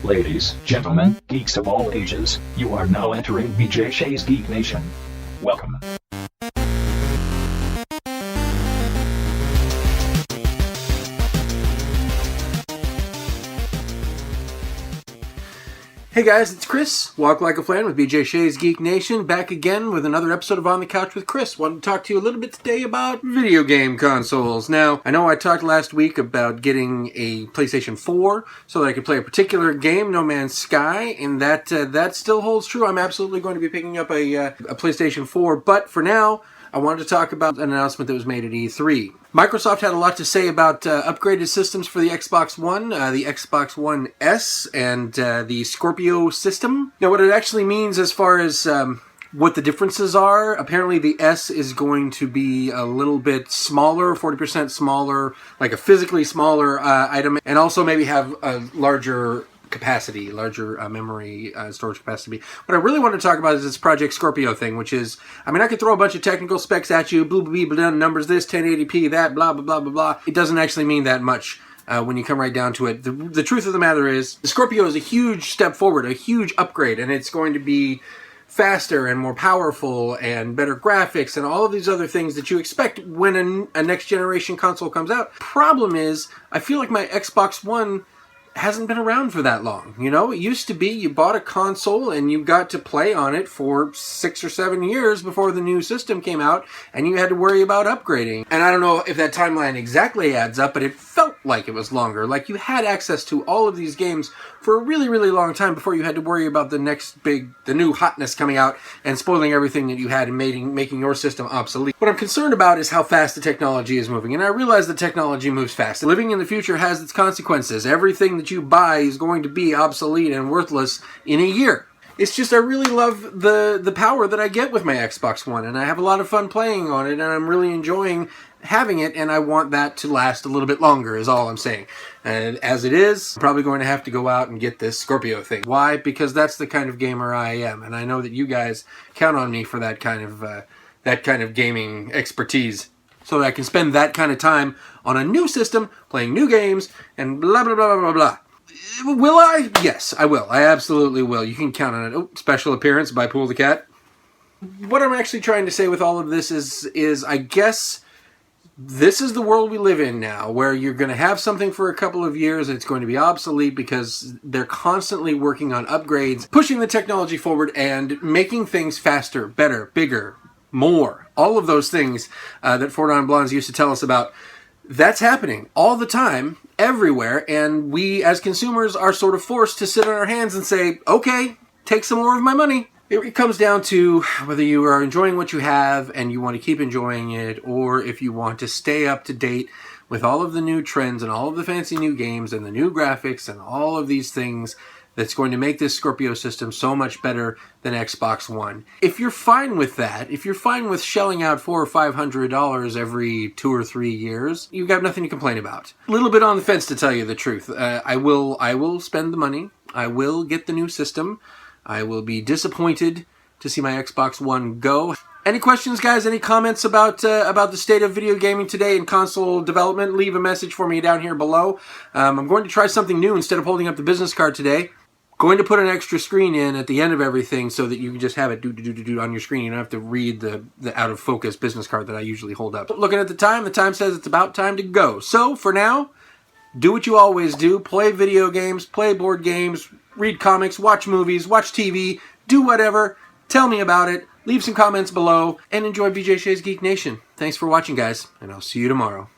Ladies, gentlemen, geeks of all ages, you are now entering BJ Shea's Geek Nation. Welcome. Hey guys, it's Chris. Walk Like a Flan with BJ Shea's Geek Nation, back again with another episode of On the Couch with Chris. Wanted to talk to you a little bit today about video game consoles. Now, I know I talked last week about getting a PlayStation 4 so that I could play a particular game, No Man's Sky, and that still holds true. I'm absolutely going to be picking up a PlayStation 4, but for now, I wanted to talk about an announcement that was made at E3. Microsoft had a lot to say about upgraded systems for the Xbox One, the Xbox One S, and the Scorpio system. Now, what it actually means as far as what the differences are, apparently the S is going to be a little bit smaller, 40% smaller, like a physically smaller item, and also maybe have a larger capacity, larger memory storage capacity. What I really want to talk about is this Project Scorpio thing, which is, I mean, I could throw a bunch of technical specs at you, blah, blah, blah, numbers, this, 1080p, that, blah, blah, blah, blah, blah. It doesn't actually mean that much when you come right down to it. The truth of the matter is, the Scorpio is a huge step forward, a huge upgrade, and it's going to be faster and more powerful and better graphics and all of these other things that you expect when a next generation console comes out. Problem is, I feel like my Xbox One hasn't been around for that long. You know, it used to be you bought a console and you got to play on it for 6 or 7 years before the new system came out, and you had to worry about upgrading. And I don't know if that timeline exactly adds up, but it felt like it was longer. Like you had access to all of these games for a really, really long time before you had to worry about the new hotness coming out and spoiling everything that you had and making your system obsolete. What I'm concerned about is how fast the technology is moving, and I realize the technology moves fast. Living in the future has its consequences. Everything that you buy is going to be obsolete and worthless in a year. It's just I really love the power that I get with my Xbox One, and I have a lot of fun playing on it, and I'm really enjoying having it, and I want that to last a little bit longer is all I'm saying. And as it is, I'm probably going to have to go out and get this Scorpio thing. Why? Because that's the kind of gamer I am, and I know that you guys count on me for that kind of gaming expertise, so that I can spend that kind of time on a new system, playing new games, and blah, blah, blah, blah, blah, blah. Will I? Yes, I will. I absolutely will. You can count on it. Oh, special appearance by Pool the Cat. What I'm actually trying to say with all of this is I guess this is the world we live in now, where you're going to have something for a couple of years and it's going to be obsolete because they're constantly working on upgrades, pushing the technology forward and making things faster, better, bigger, more. All of those things that Four Non Blondes used to tell us about. That's happening all the time, everywhere, and we as consumers are sort of forced to sit on our hands and say, okay, take some more of my money. It comes down to whether you are enjoying what you have and you want to keep enjoying it, or if you want to stay up to date with all of the new trends and all of the fancy new games and the new graphics and all of these things that's going to make this Scorpio system so much better than Xbox One. If you're fine with that, if you're fine with shelling out $400 or $500 every 2 or 3 years, you've got nothing to complain about. A little bit on the fence, to tell you the truth. I will spend the money. I will get the new system. I will be disappointed to see my Xbox One go. Any questions, guys? Any comments about the state of video gaming today and console development? Leave a message for me down here below. I'm going to try something new instead of holding up the business card today. Going to put an extra screen in at the end of everything so that you can just have it do on your screen. You don't have to read the out of focus business card that I usually hold up. Looking at the time says it's about time to go. So for now, do what you always do. Play video games, play board games, read comics, watch movies, watch TV, do whatever. Tell me about it. Leave some comments below and enjoy BJ Shea's Geek Nation. Thanks for watching, guys, and I'll see you tomorrow.